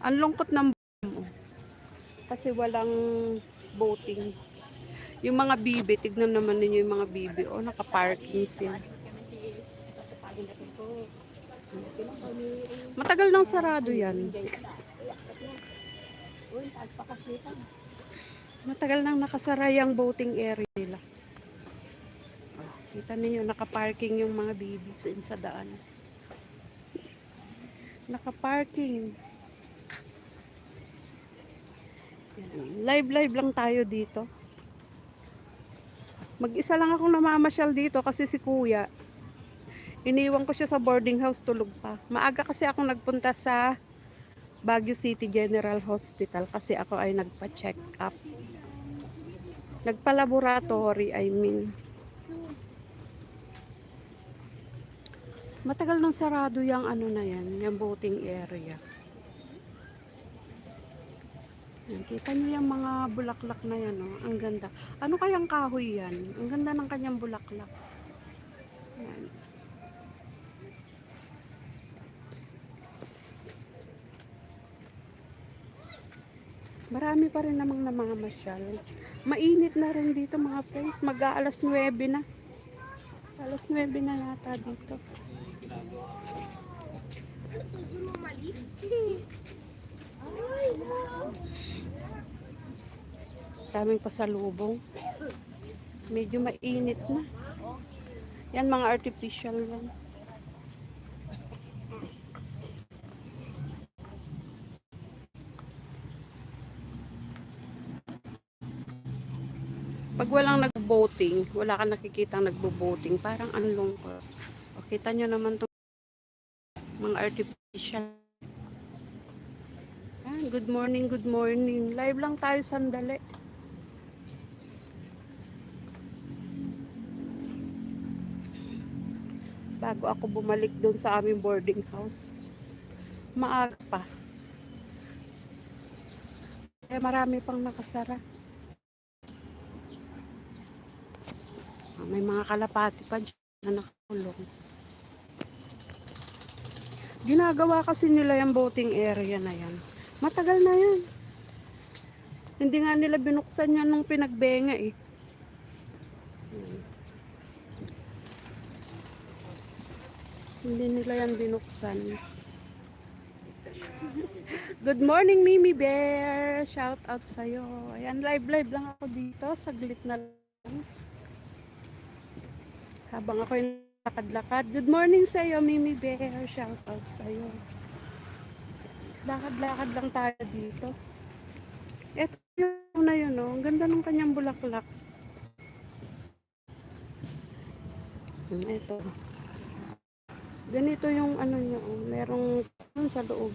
Ang lungkot ng mo kasi walang boating. Yung mga bibi, tignan naman ninyo yung mga bibi. Oh, naka-parking sila. Matagal nang sarado yan. Matagal nang nakasara yung boating area nila. Oh, kita ninyo, naka-parking yung mga bibi sa daan. Naka-parking. Live lang tayo dito. Mag-isa lang akong namamasyal dito kasi si kuya, iniwan ko siya sa boarding house, tulog pa. Maaga kasi ako nagpunta sa Baguio City General Hospital kasi ako ay nagpa-check up. Nagpa-laboratory, I mean. Matagal nang sarado yung ano na yan, yung boating area. Yan, kita niyo yung mga bulaklak na yan, oh. Ang ganda. Ano kayang kahoy yan? Ang ganda ng kanyang bulaklak. Yan. Marami pa rin namang namamasyal. Mainit na rin dito mga friends. Mag-aalas 9 na. Alas 9 na yata dito. Daming pasalubong. Medyo mainit na. Yan mga artificial lang. Pag walang nag-boating, wala kang nakikita nagbo-boating, parang ang lungkot. O, kita nyo naman itong mga artificial. Yan, good morning, good morning. Live lang tayo sandali. Bago ako bumalik doon sa aming boarding house. Maaga pa. Kaya marami pang nakasara. May mga kalapati pa dyan na nakakulong. Ginagawa kasi nila yung boating area na yan. Matagal na yan. Hindi nga nila binuksan yan nung pinagbenga eh. Hindi nila yan binuksan. Good morning, Mimi Bear. Shout out sa'yo. Ayan, live lang ako dito. Saglit na lang. Habang ako yung lakad-lakad. Good morning sa'yo, Mimi Bear. Shout out sa'yo. Lakad-lakad lang tayo dito. Ito yung na yun, oh. Ang ganda ng kanyang bulaklak. Ito. Ganito yung ano niya, oh. Merong dun sa loob.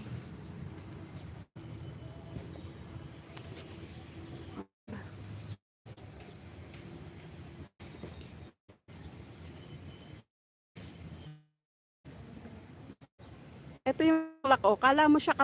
Ito yung bulaklak, oh. Kala mo siya